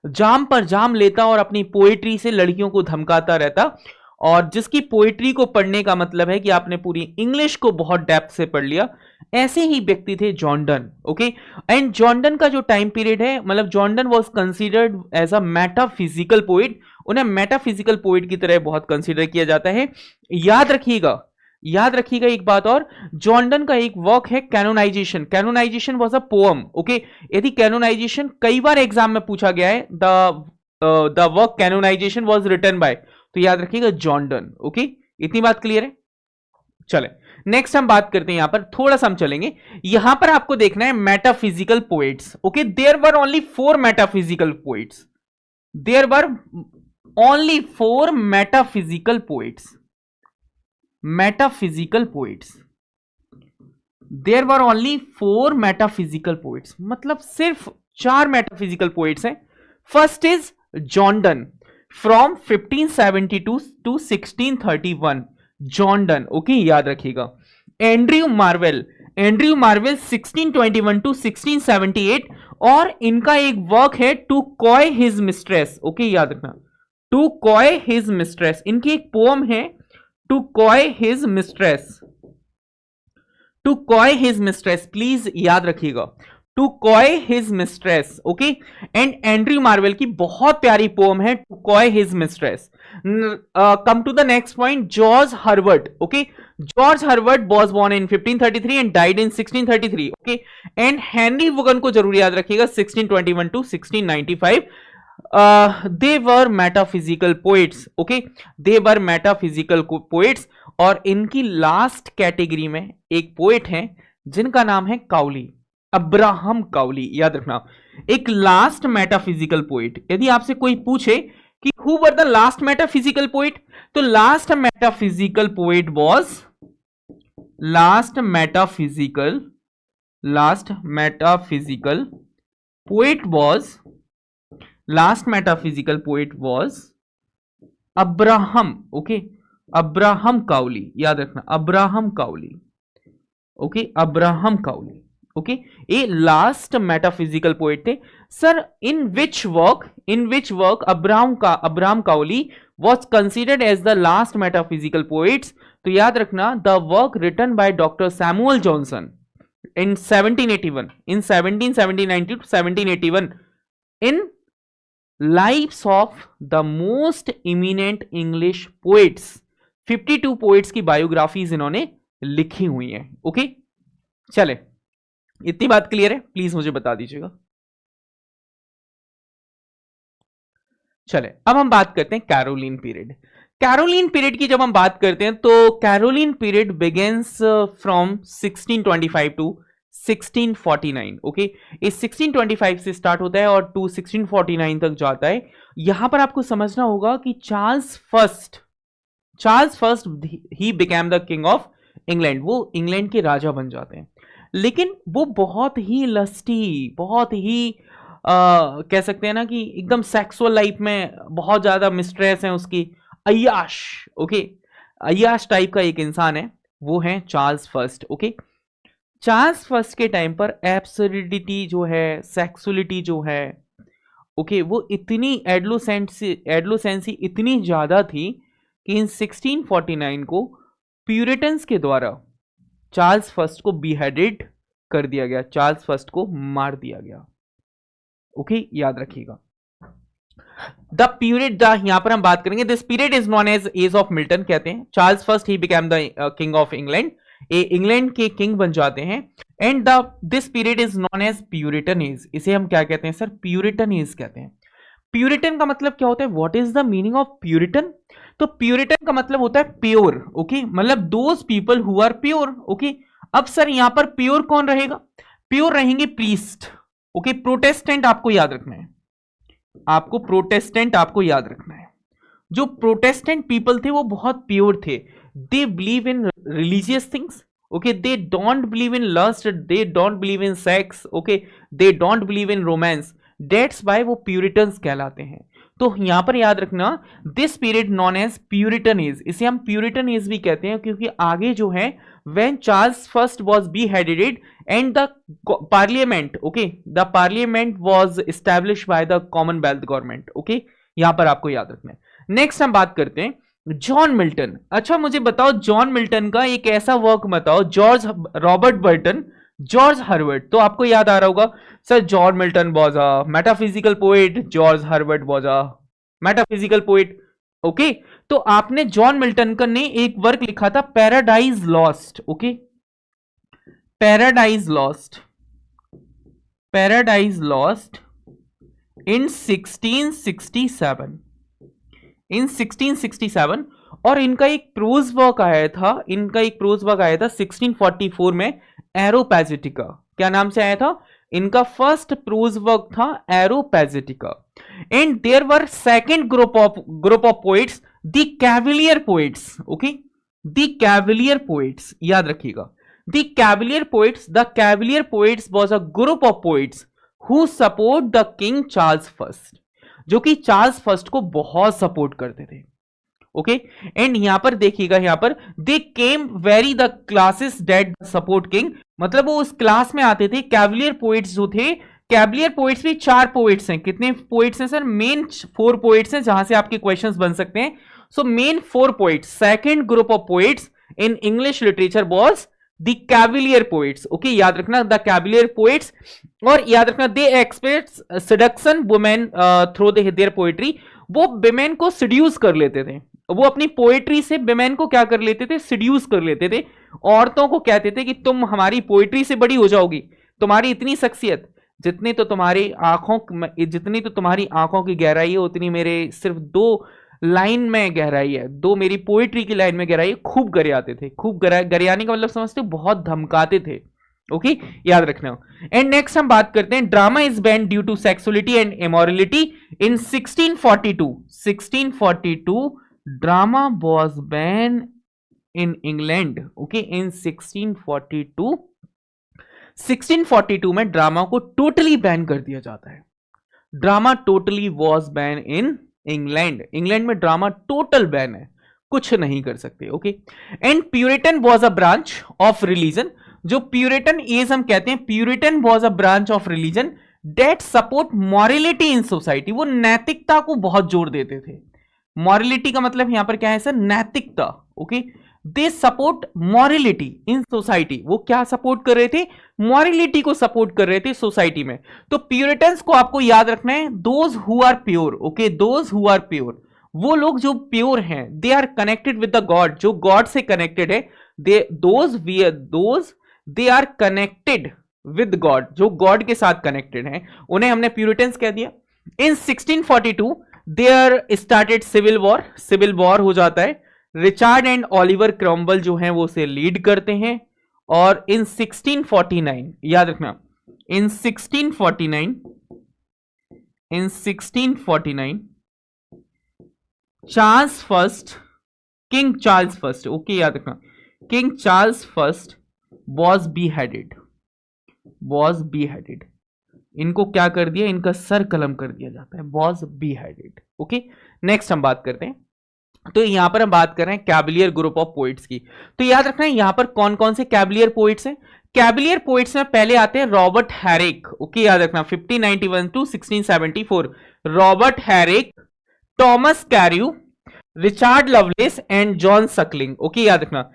जाम पर जाम लेता और अपनी पोएट्री से लड़कियों को धमकाता रहता, और जिसकी पोएट्री को पढ़ने का मतलब है कि आपने पूरी इंग्लिश को बहुत डेप्थ से पढ़ लिया। ऐसे ही व्यक्ति थे जॉर्डन। ओके, एंड जॉर्डन का जो टाइम पीरियड है, मतलब John Donne was considered as a metaphysical poet. उन्हें मेटाफिजिकल पोएट की तरह बहुत कंसीडर किया जाता है। याद रखिएगा एक बात और, जॉर्डन का एक वर्क है canonisation. Canonisation was a poem. Okay, यदि कैनोनाइजेशन कई बार एग्जाम में पूछा गया है, the work canonisation was written by, तो याद रखिएगा जॉर्डन। ओके, इतनी बात क्लियर है? चले नेक्स्ट हम बात करते हैं, यहां पर थोड़ा सा हम चलेंगे। यहां पर आपको देखना है metaphysical poets. Okay, there were only 4 metaphysical poets. There were only 4 metaphysical poets. Metaphysical poets. There were only 4 metaphysical poets. मतलब सिर्फ 4 metaphysical poets हैं। First is Jordon from 1572 to 1631. Jordon, okay, याद रखिएगा। एंड्रयू मार्वेल 1621 to 1678, और इनका एक work है to coy his mistress. Okay, याद रखना, टू कॉय हिज मिस्ट्रेस। इनकी एक पोम है to coy his mistress, please याद रखिएगा, to coy his mistress. Okay, and Andrew Marvell की बहुत प्यारी पोम है to coy his mistress. Come to the next point, George Herbert. Okay, George Herbert was born in 1533 and died in 1633। Okay, and Henry Vaughan को जरूर याद रखिएगा, 1621 to 1695। they were metaphysical poets. okay, they were metaphysical poets। और इनकी last category में एक poet है जिनका नाम है काउली, अब्राहम काउली। याद रखना, एक लास्ट मेटाफिजिकल पोएट। यदि आपसे कोई पूछे कि who were the last metaphysical poet, तो last metaphysical poet was Abraham. Okay, Abraham Cowley. याद रखना, Abraham Cowley. Okay, Abraham Cowley. Okay, ये लास्ट मेटाफिजिकल पोएट थे। Sir, in which work Abraham Cowley was considered as the last metaphysical poets? तो याद रखना, the work written by doctor Samuel Johnson in 1781, in 1790 to 1781, in lives of the most eminent English poets। 52 poets की biographies इन्होंने लिखी हुई हैं। Okay, चले, इतनी बात क्लियर है? प्लीज मुझे बता दीजिएगा। चले, अब हम बात करते हैं कैरोलिन पीरियड। कैरोलिन पीरियड की जब हम बात करते हैं तो Caroline period begins from 1625 to 1649, okay. इस 1625 से स्टार्ट होता है और टू 1649 तक जाता है। यहां पर आपको समझना होगा कि Charles first he became the king of England, वो इंग्लैंड के राजा बन जाते हैं। लेकिन वो बहुत ही लस्टी, बहुत ही कह सकते हैं ना कि एकदम सेक्सुअल लाइफ में बहुत ज्यादा मिस्ट्रेस है उसकी, अय्याश, ओके, अय्याश टाइप का एक इंसान है, वो है Charles first, okay. Charles first के टाइम पर एब्सर्डिटी जो है, सेक्सुअलिटी जो है, ओके, वो इतनी एडलोसेंसी इतनी ज्यादा थी कि इन 1649 को प्यूरिटन्स के द्वारा चार्ल्स फर्स्ट को बिहेडेड कर दिया गया, चार्ल्स फर्स्ट को मार दिया गया, ओके, याद रखिएगा। द पीरियड, यहां पर हम बात करेंगे, this period is known age of Milton, कहते हैं Charles first he became the king of England, England के किंग बन जाते हैं। And this period is known as Puritan age, इसे हम क्या कहते हैं सर? प्यूरिटन एज कहते हैं। प्यूरिटन का मतलब क्या होता है? What is the meaning of Puritan? तो प्यूरिटन का मतलब होता है प्योर, ओके, मतलब those people who are pure, okay. अब सर यहां पर प्योर कौन रहेगा? प्योर रहेंगे प्रीस्ट, ओके। प्रोटेस्टेंट आपको याद रखना है, आपको प्रोटेस्टेंट आपको याद रखना है। जो प्रोटेस्टेंट पीपल थे वो बहुत प्योर थे, they believe in religious things, okay, they don't believe in lust, they don't believe in sex, okay, they don't believe in romance, that's why वो प्यूरिटन्स कहलाते हैं। तो यहां पर याद रखना, this period known as Puritan age, इसे हम प्यूरिटन एज भी कहते हैं क्योंकि आगे जो है when Charles first was beheaded and the parliament, okay, the parliament was established by the Commonwealth government, okay, यहां पर आपको याद रखना है। नेक्स्ट हम बात करते हैं जॉन मिल्टन। अच्छा मुझे बताओ जॉन मिल्टन का एक ऐसा वर्क बताओ, George Robert Burton, George Herbert, तो आपको याद आ रहा होगा sir John Milton was a metaphysical poet, George Herbert was a metaphysical poet, okay. तो आपने जॉन मिल्टन का ने एक वर्क लिखा था paradise lost, okay, paradise lost, paradise lost in 1667, इन 1667। और इनका एक प्रोज वर्क आया था, इनका एक प्रोज वर्क आया था 1644 में, एरोपैजिटिका, क्या नाम से आया था? इनका फर्स्ट प्रोज वर्क था Areopagitica. And there were second group of poets, the Cavalier poets, okay, the Cavalier poets, याद रखिएगा, the Cavalier poets, the Cavalier poets was a group of poets who support the king Charles first, जो कि Charles first को बहुत support करते थे, okay. And यहां पर देखिएगा, यहां पर they came very the classes that support king, मतलब वो उस क्लास में आते थे। कैवलियर पोएट्स जो थे, कैवलियर पोएट्स भी 4 पोएट्स हैं, कितने पोएट्स हैं सर? मेन 4 पोएट्स हैं जहां से आपके क्वेश्चंस बन सकते हैं। So main 4 poets, second group of poets in English literature was the Cavalier poets, okay, याद रखना, द कैवलियर पोएट्स। और याद रखना they express seduction women through their poetry, वो विमेन को सीड्यूस कर लेते थे, वो अपनी पोएट्री से विमेन को क्या कर लेते थे? सीड्यूस कर लेते थे। औरतों को कहते थे कि तुम हमारी पोएट्री से बड़ी हो जाओगी, तुम्हारी इतनी शख्सियत, जितनी तो तुम्हारी आंखों की गहराई है उतनी मेरे सिर्फ 2 लाइन में गहराई है, 2 मेरी पोएट्री की लाइन में गहराई है। खूब गरियाते थे, खूब गरियाने का मतलब समझते हो, बहुत धमकाते थे, ओके, याद रखना। एंड नेक्स्ट हम बात करते हैं drama is ban due to sexuality and immorality in 1642 drama was banned in England, okay, in 1642 में ड्रामा को टोटली बैन कर दिया जाता है। Drama totally was banned in England, England में ड्रामा टोटल बैन है, कुछ नहीं कर सकते, okay. And Puritan was a branch of religion, जो प्यूरिटन एज हम कहते हैं, Puritan was a branch of religion that support morality in society, वो नैतिकता को बहुत जोर देते थे। मॉरलिटी का मतलब यहां पर क्या है सर? नैतिकता, okay. They support morality in society, वो क्या सपोर्ट कर रहे थे? मॉरलिटी को सपोर्ट कर रहे थे सोसाइटी में। तो प्यूरिटन्स को आपको याद रखना है, those who are pure, okay, those who are pure, वो लोग जो प्योर हैं, they are connected with the God, जो गॉड से कनेक्टेड है, they are connected with God, जो गॉड के साथ कनेक्टेड है, उन्हें हमने प्यूरिटन्स कह दिया। In 1642 there started civil war हो जाता है। रिचार्ड एंड ऑलिवर क्रॉम्वेल जो हैं वो उसे लीड करते हैं, और इन 1649, याद रखना, इन 1649 Charles first, king Charles first, okay याद रखना, king Charles first was beheaded। इनको क्या कर दिया, इनका सर कलम कर दिया जाता है, वॉज beheaded। ओके, नेक्स्ट हम बात करते हैं। तो यहां पर हम बात कर रहे हैं कैवलियर ग्रुप ऑफ पोइट्स की। तो याद रखना है यहां पर कौन कौन से कैवलियर पोइट्स हैं। कैवलियर पोइट्स में पहले आते हैं रॉबर्ट हैरिक, ओके याद रखना, 1591 to 1674, Robert Herrick, Thomas Carew, Richard Lovelace and John Suckling, okay याद रखना,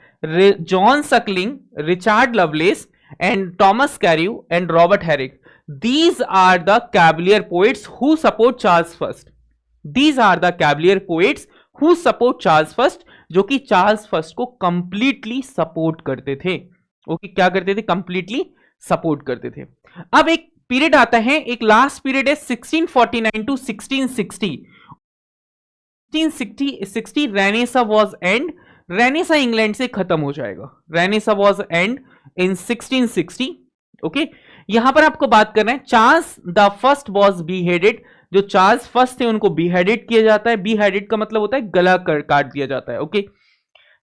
John Suckling, Richard Lovelace and Thomas Carew and Robert Herrick, these are the Cavalier poets who support Charles first. these are the Cavalier poets who support Charles first, जो कि Charles first को completely support करते थे। Okay, क्या करते थे, completely support करते थे। अब एक पीरियड आता है, एक लास्ट पीरियड है 1649 to 1660। 1660 Renaissance was end, Renaissance England से खत्म हो जाएगा, Renaissance was end in 1660। Okay, यहां पर आपको बात करना है, Charles the first was beheaded, जो चार्ल्स फर्स्ट थे उनको beheaded किया जाता है। beheaded का मतलब होता है गला काट दिया जाता है। Okay,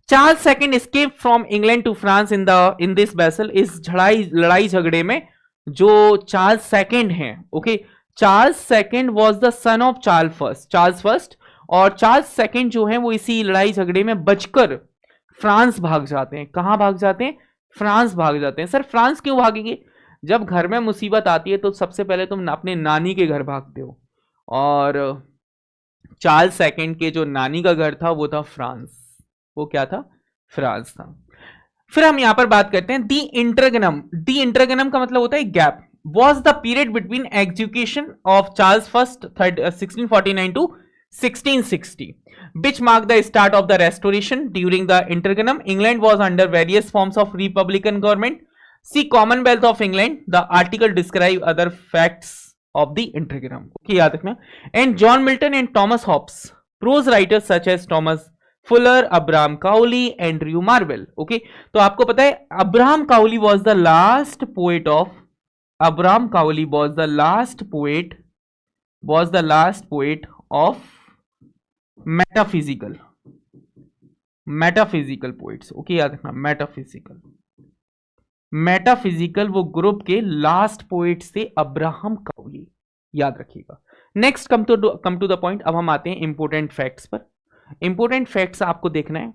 Charles second escape from England to France in this battle, इस लड़ाई झगड़े में जो चार्ल्स सेकंड हैं, okay, Charles second was the son of Charles first, और चार्ल्स सेकंड जो है वो इसी लड़ाई झगड़े में बचकर फ्रांस भाग जाते हैं। कहां भाग जाते हैं, फ्रांस भाग जाते हैं। सर फ्रांस क्यों भागेंगे, जब घर में मुसीबत आती है तो सबसे पहले तुम अपने नानी के घर भागते हो, और चार्ल्स सेकंड के जो नानी का घर था वो था फ्रांस, वो क्या था, फ्रांस था। फिर हम यहां पर बात करते हैं दी इंटरगनम का मतलब होता है gap, was the period between execution of Charles first 1649 to 1660 which marked the start of the restoration. During the interregnum, England was under various forms of republican government. See Commonwealth of England. The article describe other facts of the interregnum. Okay, याद रखना। And John Milton and Thomas Hobbes, prose writers such as Thomas Fuller, Abraham Cowley, Andrew Marvell. Okay, तो आपको पता है Abraham Cowley was the last poet of metaphysical poets. Okay, याद रखना, metaphysical वो group के लास्ट पोइट्स थे Abraham Cowley, याद रखिएगा। Next come to the point. अब हम आते हैं इंपोर्टेंट फैक्ट्स पर। इंपोर्टेंट फैक्ट्स आपको देखना है,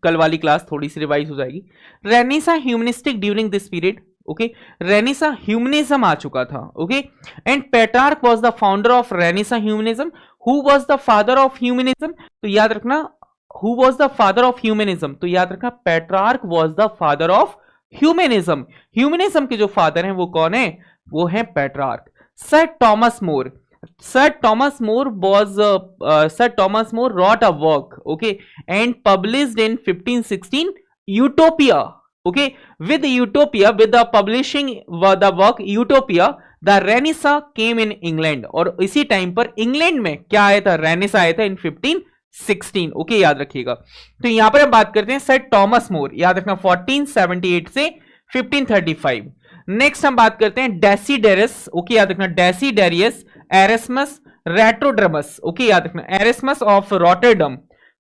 कल वाली क्लास थोड़ी सी रिवाइज हो जाएगी। Renaissance humanistic during this period, okay, renaissance humanism आ चुका था। Okay, and Petrarch was the founder of renaissance humanism. Who was the father of humanism, तो याद रखना, who was the father of humanism, तो याद रखना Petrarch was the father of humanism. Humanism के जो फादर हैं वो कौन है, वो है Petrarch. Sir Thomas More wrote a work, okay, and published in 1516 Utopia. Okay, with the publishing the work Utopia, the Renaissance came in England. और इसी टाइम पर इंग्लैंड में क्या आया था, रेनेसा आया था इन 1516। ओके, याद रखिएगा। तो यहां पर हम बात करते हैं सर टॉमस मोर, याद रखना 1478 से 1535। नेक्स्ट हम बात करते हैं डेसिडेरियस, ओके, याद रखना डेसिडेरियस एरेस्मस रेट्रोड्रमस, ओके, याद रखना Erasmus of Rotterdam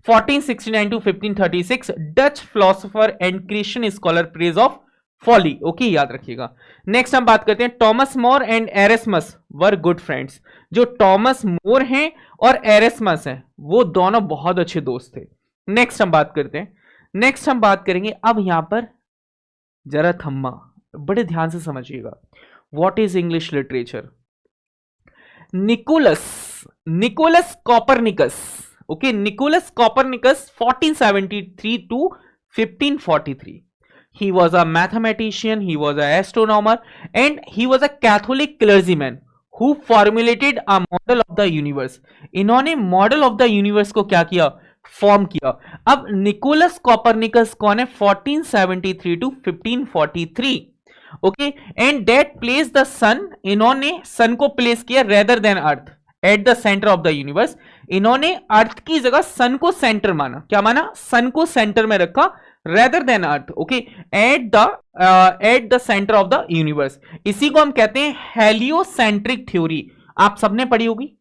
1469 to 1536, Dutch philosopher and Christian scholar praise of folly, okay, याद रखिएगा। नेक्स्ट हम बात करते हैं Thomas More and Erasmus were good friends. जो टॉमस मोर हैं और एरेस्मस हैं वो दोनों बहुत अच्छे दोस्त थे। नेक्स्ट हम बात करेंगे अब यहां पर जरा थम्मा, बड़े ध्यान से समझिएगा, what is English literature. Nicolaus Copernicus, okay, Nicolaus Copernicus 1473 to 1543. He was a mathematician, he was an astronomer, and he was a Catholic clergyman who formulated a model of the universe. इन्होंने model of the universe को क्या किया, form किया। अब Nicholas Copernicus कौन है, 1473 to 1543, okay, and that place the sun, इन्होंने sun को प्लेस किया rather than earth, at the centre of the universe. इन्होंने अर्थ की जगह सन को सेंटर माना। क्या माना? सन को सेंटर में रखा rather than earth. Okay, eight the centre of the universe. इसी को हम कहते हैं हेलियोसेंट्रिक थ्योरी। आप सबने पढ़ी होगी,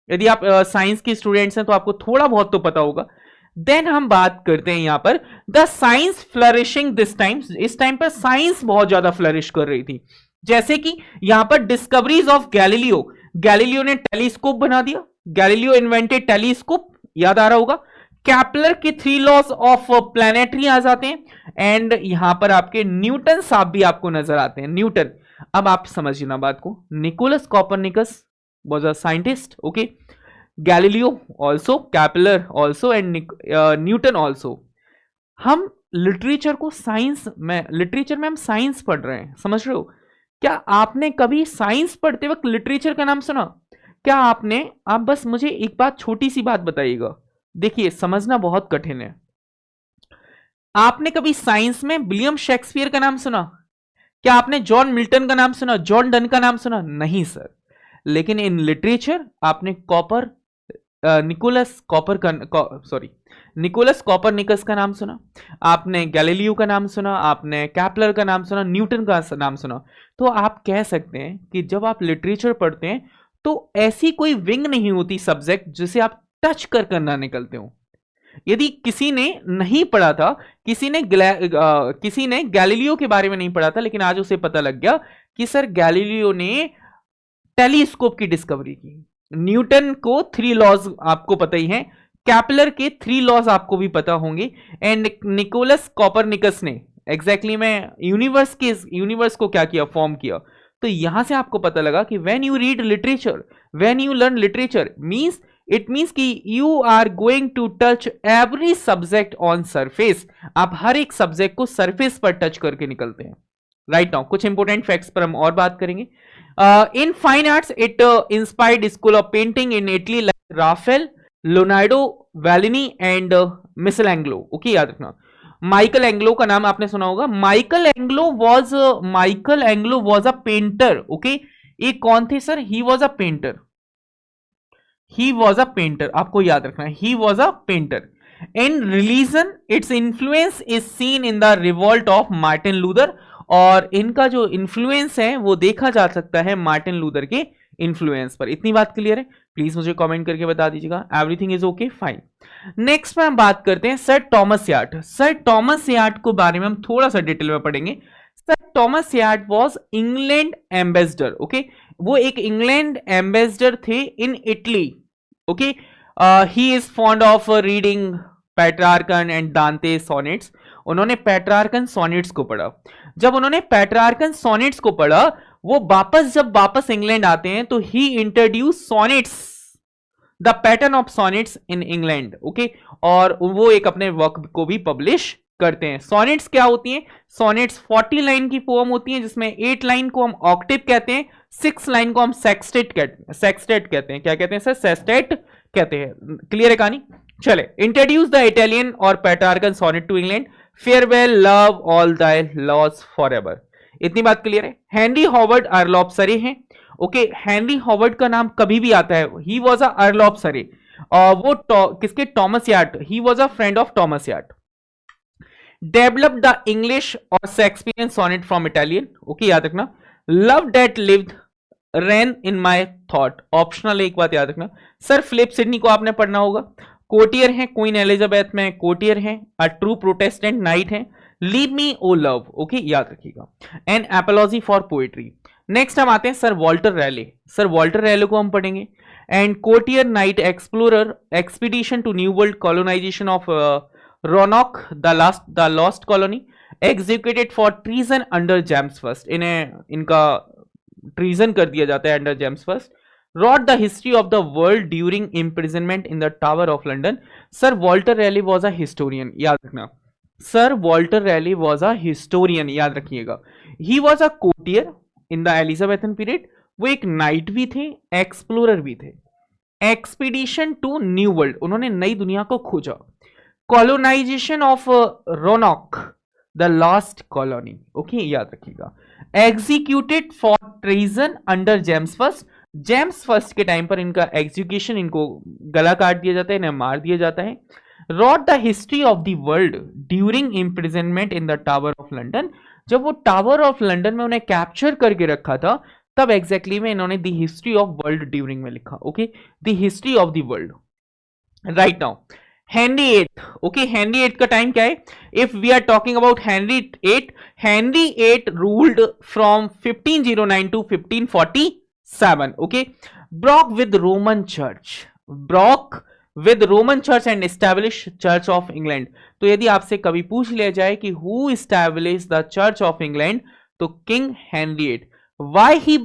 यदि आप साइंस के स्टूडेंट्स हैं तो आपको थोड़ा बहुत तो पता होगा। देन हम बात करते हैं यहां पर the science flourishing this time. इस टाइम पर साइंस बहुत ज्यादा फ्लरिश कर रही थी, जैसे कि यहां पर डिस्कवरीज ऑफ गैलीलियो। गैलीलियो ने टेलीस्कोप बना दिया, गैलीलियो इन्वेंटेड टेलीस्कोप, याद आ रहा होगा। कैपलर के 3 लॉज ऑफ प्लैनेटरी आ जाते हैं, एंड यहां पर आपके न्यूटन साहब भी आपको नजर आते हैं, न्यूटन। अब आप समझिए ना बात को, Nicolaus Copernicus was a scientist, okay, Galileo also, Kepler also, and Newton also. हम लिटरेचर को साइंस में, लिटरेचर में हम साइंस पढ़ रहे हैं, समझ रहे हो? क्या आपने कभी साइंस पढ़ते वक्त लिटरेचर का नाम सुना? क्या आपने, आप बस मुझे एक बात, छोटी सी बात बताइएगा, देखिए समझना बहुत कठिन है। आपने कभी साइंस में विलियम शेक्सपियर का नाम सुना? क्या आपने जॉन मिल्टन का नाम सुना, जॉन डन का नाम सुना? नहीं सर। लेकिन इन लिटरेचर आपने निकोलस कॉपरनिकस का नाम सुना, आपने गैलीलियो का नाम सुना, आपने कैपलर का नाम सुना, न्यूटन का नाम सुना। तो आप कह सकते हैं कि जब आप लिटरेचर पढ़ते हैं तो ऐसी कोई विंग नहीं होती सब्जेक्ट जिसे आप टच कर ना निकलते हो। यदि किसी ने नहीं पढ़ा था, किसी ने गैलीलियो के बारे में नहीं पढ़ा था, लेकिन आज उसे पता लग गया कि सर गैलीलियो ने टेलीस्कोप की डिस्कवरी की, न्यूटन को 3 लॉज आपको पता ही हैं, कैपलर के 3 लॉज आपको भी पता होंगे, एंड निकोलस कॉपरनिकस ने एग्जैक्टली में यूनिवर्स को क्या किया, फॉर्म किया। तो यहां से आपको पता लगा कि when you read literature, when you learn literature means, it means कि you are going to touch every subject on surface. आप हर एक सब्जेक्ट को सरफेस पर टच करके निकलते हैं। राइट नाउ कुछ इंपोर्टेंट फैक्ट्स पर हम और बात करेंगे। In fine arts it inspired school of painting in Italy like Raphael, Leonardo Vellini and Michelangelo. Okay, याद रखना। माइकल एंग्लो का नाम आपने सुना होगा। Michelangelo was a painter. Okay, ये कौन थे sir? He was a painter, he was a painter, आपको याद रखना है, he was a painter. In religion it's influence is seen in the revolt of Martin Luther. और इनका जो इन्फ्लुएंस है वो देखा जा सकता है मार्टिन लूथर के इन्फ्लुएंस पर। इतनी बात क्लियर है? प्लीज मुझे कमेंट करके बता दीजिएगा। Everything is okay, fine. Next में हम बात करते हैं sir Thomas yard. Sir Thomas yard को बारे में हम थोड़ा सा डिटेल में पढ़ेंगे। Sir Thomas yard was England ambassador. Okay, वो एक इंग्लैंड एम्बेसडर थे in Italy. Okay, he is fond of reading Petrarchan and दांते सोनेट्स। उन्होंने पेट्रार्कन सोनेट्स को पढ़ा। जब उन्होंने पेट्रार्कन सोनेट्स को पढ़ा, वो जब वापस इंग्लैंड आते हैं तो he introduce sonnets, the pattern of sonnets in England. Okay, और वो एक अपने वर्क को भी पब्लिश करते हैं। सोनेट्स क्या होती हैं? सोनेट्स 40 लाइन की पोएम होती है, जिसमें 8 लाइन को हम ऑक्टेव कहते हैं, 6 लाइन को हम सेक्सटेट कहते हैं। क्या कहते हैं सर? सेस्टेट कहते हैं। क्लियर है कहानी? चले, इंट्रोड्यूस द इटालियन और Petrarchan sonnet to England, farewell, love all thy laws for ever. इतनी बात क्लियर है? हेनरी हॉवर्ड अर्ल ऑफ सरे हैं। ओके, हेनरी हॉवर्ड का नाम कभी भी आता है, he was a Earl of Surrey. वो किसके? Thomas Wyatt, he was a friend of Thomas Wyatt. Develop the English और Shakespearean sonnet from Italian. Okay, याद रखना। Love that lived reign in my thought, optional, एक बात याद रखना sir. Philip Sidney को आपने पढ़ना होगा। कोटियर हैं क्वीन एलिजाबेथ में, कोटियर हैं, अ ट्रू प्रोटेस्टेंट नाइट हैं, leave me o love. Okay, याद रखिएगा। An apology for poetry. Next हम आते हैं sir Walter Raleigh. Sir Walter Raleigh को हम पढ़ेंगे। And courtier knight explorer, expedition to New World, colonisation of Roanoke, the lost colony, executed for treason under James first. इनका treason कर दिया जाता है under James first. wrote the history of the world during imprisonment in the Tower of London. Sir Walter Raleigh was a historian. याद रखना, Sir Walter Raleigh was a historian, याद रखिएगा। He was a courtier in the Elizabethan period. वो एक night भी थे, explorer भी थे। एक्सपीडिशन टू न्यू वर्ल्ड, उन्होंने नई दुनिया को खोजा। Colonisation of Roanoke, the last colony. Okay, याद रखिएगा। Executed for treason under James first, James first के टाइम पर इनका एग्जीक्यूशन, इनको गला काट दिया जाता है, इन्हें मार दिया जाता है। Wrote the history of the world during imprisonment in the Tower of London, जब वो टावर ऑफ लंदन में उन्हें कैप्चर करके रखा था, तब एग्जैक्टली में इन्होंने the history of world during में लिखा। Okay, the history of the world. Right now Henry eight, okay, Henry eight का टाइम क्या है? If we are talking about Henry eight ruled from 1509 to 1547। Okay, broke with Roman church and establish church of England. तो यदि आपसे कभी पूछ लिया जाए कि who establish the church of England, तो king Henry eight. why he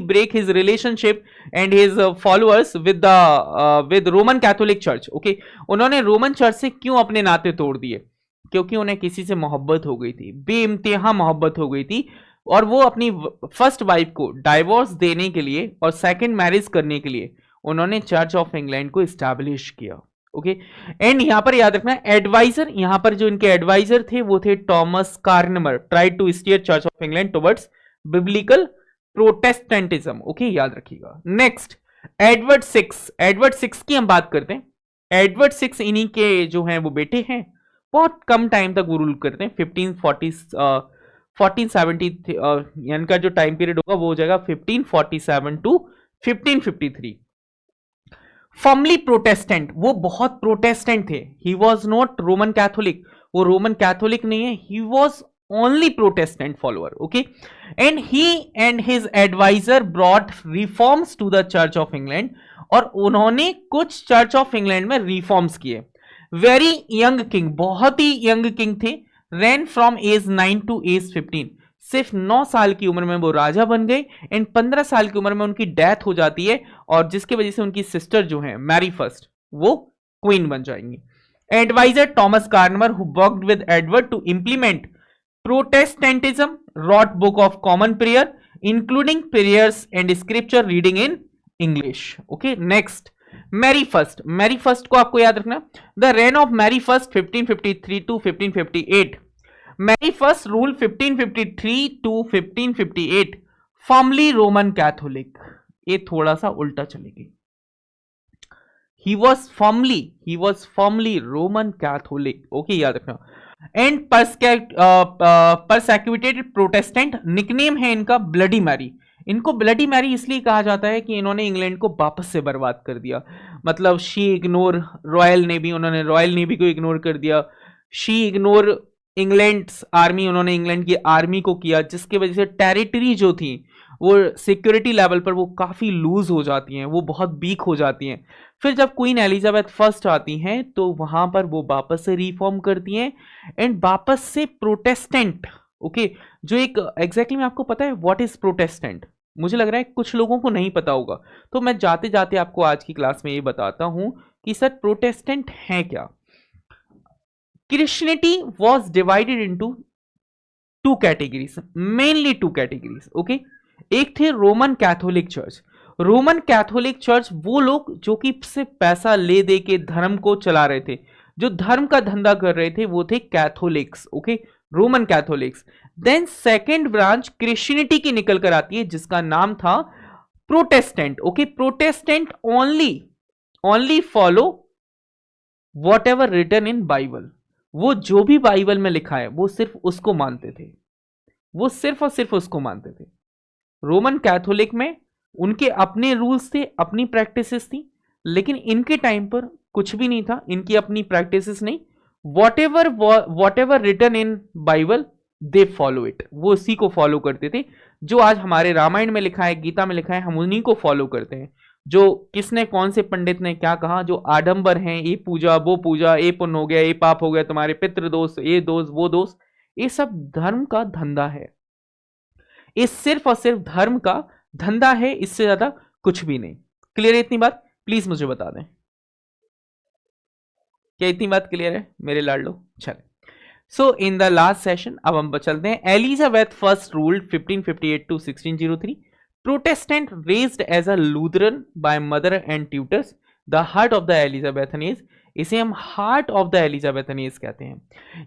break his relationship and his followers with Roman Catholic church. Okay, उन्होंने रोमन चर्च से क्यों अपने नाते तोड़ दिए? क्योंकि उन्हें किसी से मोहब्बत हो गई थी, बेइंतहा मोहब्बत हो गई थी, और वो अपनी फर्स्ट वाइफ को डाइवोर्स देने के लिए और सेकंड मैरिज करने के लिए उन्होंने चर्च ऑफ इंग्लैंड को इस्टेब्लिश किया। ओके, एंड यहां पर याद रखना एडवाइजर, यहां पर जो इनके एडवाइजर थे वो थे Thomas Cranmer, tried to steer church of England towards biblical Protestantism. Okay, याद रखिएगा। नेक्स्ट एडवर्ड सिक्स की हम बात करते हैं। एडवर्ड सिक्स इन्हीं के जो हैं वो बेटे हैं, बहुत कम टाइम तक वो रूल करते हैं। 1470 इनका जो टाइम पीरियड होगा वो हो जाएगा 1547 टू 1553। फर्मली प्रोटेस्टेंट, वो बहुत प्रोटेस्टेंट थे। He was not Roman Catholic, वो रोमन कैथोलिक नहीं है, he was only Protestant follower. Okay, and he and his adviser brought reforms to the church of England, और उन्होंने कुछ चर्च ऑफ इंग्लैंड में रिफॉर्म्स किए। वेरी यंग किंग, बहुत ही यंग किंग थे। Reign from age 9 to age 15, सिर्फ 9 साल की उम्र में वो राजा बन गए, एंड 15 साल की उम्र में उनकी डेथ हो जाती है, और जिसकी वजह से उनकी सिस्टर जो है मैरी फर्स्ट, वो क्वीन बन जाएंगी। Adviser Thomas Cranmer who worked with Edward to implement Protestantism wrote Book of Common Prayer including prayers and scripture reading in English. Okay, next Mary first को आपको याद रखना। The reign of Mary first 1553 to 1558। Mary first rule 1553 to 1558, formally Roman Catholic. ये थोड़ा सा उल्टा चलेगी। He was formally Roman Catholic. Okay, याद रखना। एंड परसेक्यूटेड प्रोटेस्टेंट, निकनेम है इनका ब्लडी मैरी। इनको ब्लडी मैरी इसलिए कहा जाता है कि इन्होंने इंग्लैंड को वापस से बर्बाद कर दिया। मतलब शी इग्नोर रॉयल नेवी, उन्होंने रॉयल नेवी को इग्नोर कर दिया। शी इग्नोर इंग्लैंड आर्मी, उन्होंने इंग्लैंड की आर्मी को किया, जिसकी वजह से टेरिटरी जो थी वो सिक्योरिटी लेवल पर वो काफ़ी लूज हो जाती हैं, वो बहुत वीक हो जाती हैं। फिर जब क्वीन एलिजाबेथ फर्स्ट आती हैं तो वहाँ पर वो वापस से रिफॉर्म करती हैं एंड वापस से प्रोटेस्टेंट। ओके, जो एक एग्जैक्टली में आपको पता है व्हाट इज प्रोटेस्टेंट? मुझे लग रहा है कुछ लोगों को नहीं पता होगा, तो मैं जाते जाते आपको आज की क्लास में ये बताता हूं कि सर प्रोटेस्टेंट है क्या। Christianity was divided into two categories, mainly two categories. Okay, एक थे Roman Catholic church. Roman Catholic church वो लोग जो कि सिर्फ पैसा ले दे के धर्म को चला रहे थे, जो धर्म का धंधा कर रहे थे, वो थे Catholics. Okay, Roman Catholics. Then second branch Christianity की निकल कर आती है, जिसका नाम था Protestant. Okay, Protestant only follow whatever written in Bible. वो जो भी बाइबल में लिखा है वो सिर्फ उसको मानते थे, वो सिर्फ और सिर्फ उसको मानते थे। रोमन कैथोलिक में उनके अपने रूल्स थे, अपनी प्रैक्टिसेस थी, लेकिन इनके टाइम पर कुछ भी नहीं था, इनकी अपनी प्रैक्टिसेस नहीं। Whatever written in Bible they follow it, वो उसी को फॉलो करते थे। जो आज हमारे रामायण में लिखा है, गीता में लिखा है, हम उन्हीं को फॉलो करते हैं। जो किसने, कौन से पंडित ने क्या कहा, जो आडंबर हैं, ये पूजा वो पूजा, ये पुण्य हो गया, ये पाप हो गया, तुम्हारे पितृ दोष, ये दोष वो दोष, ये सब धर्म का धंधा है। ये सिर्फ और सिर्फ धर्म का धंधा है, इससे ज्यादा कुछ भी नहीं। क्लियर है इतनी बात? प्लीज मुझे बता दें, क्या इतनी बात क्लियर है मेरे लाडलो? चले, so in the last session अब हम चलते हैं। Elizabeth first ruled 1558 to 1603। Protestant raised as a Lutheran by mother and tutors, the heart of the Elizabethans. इसे हम हार्ट ऑफ द एलिजाबेथनीज कहते हैं।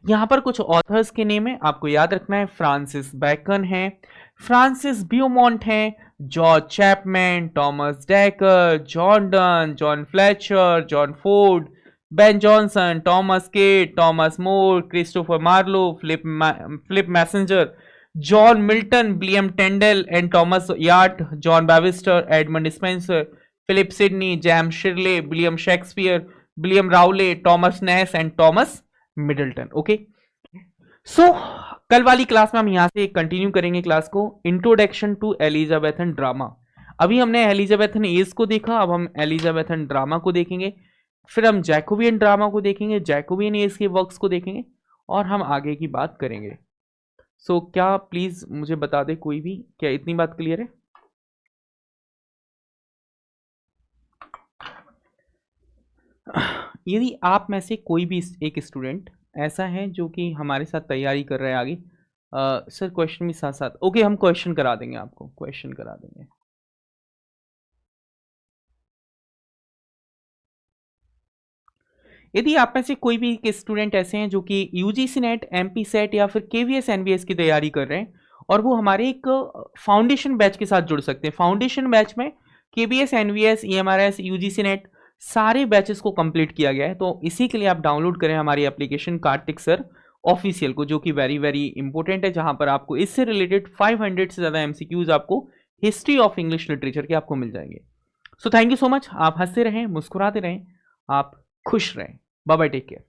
यहां पर कुछ ऑथर्स के नेम है, आपको याद रखना है। फ्रांसिस बैकन है, फ्रांसिस ब्यूमॉन्ट हैं, George Chapman, Thomas Dekker, John Donne, John Fletcher, John Ford, Ben Jonson, Thomas Kyd, Thomas More, Christopher Marlowe, Philip Massinger, John Milton, William Tyndale and Thomas Wyatt, John Webster, Edmund Spenser, Philip Sidney, James Shirley, William Shakespeare, William Rowley, Thomas Nashe and Thomas Middleton. Okay, so कल वाली class में हम यहां से continue करेंगे class को, introduction to Elizabethan drama. अभी हमने एलिजाबेथन एज को देखा, अब हम एलिजाबेथन ड्रामा को देखेंगे, फिर हम जैकोबियन ड्रामा को देखेंगे, जैकोबियन एज के वर्क्स को देखेंगे, और हम आगे की बात करेंगे। सो क्या प्लीज मुझे बता दे कोई भी, क्या इतनी बात क्लियर है? यदि आप में से कोई भी एक स्टूडेंट ऐसा है जो कि हमारे साथ तैयारी कर रहे हैं आगे, सर क्वेश्चन भी साथ साथ, ओके हम क्वेश्चन करा देंगे, आपको क्वेश्चन करा देंगे। यदि आप में से कोई भी एक स्टूडेंट ऐसे हैं जो कि यूजीसी नेट, एमपी सेट या फिर केवीएस एनवीएस की तैयारी कर रहे हैं, और वो हमारे एक फाउंडेशन बैच के साथ जुड़ सकते हैं। फाउंडेशन बैच में KVS NVS EMRS UGC NET सारे बैचेस को कंप्लीट किया गया है। तो इसी के लिए आप डाउनलोड करें हमारी एप्लीकेशन कार्तिक सर ऑफिशियल को, जो कि वेरी वेरी इंपॉर्टेंट है, जहां पर आपको इससे रिलेटेड 500 से ज़्यादा एमसीक्यूज आपको हिस्ट्री ऑफ इंग्लिश लिटरेचर के आपको मिल जाएंगे। So thank you so much. आप हंसते रहें, मुस्कुराते रहें, आप खुश रहें। Bye bye, take care.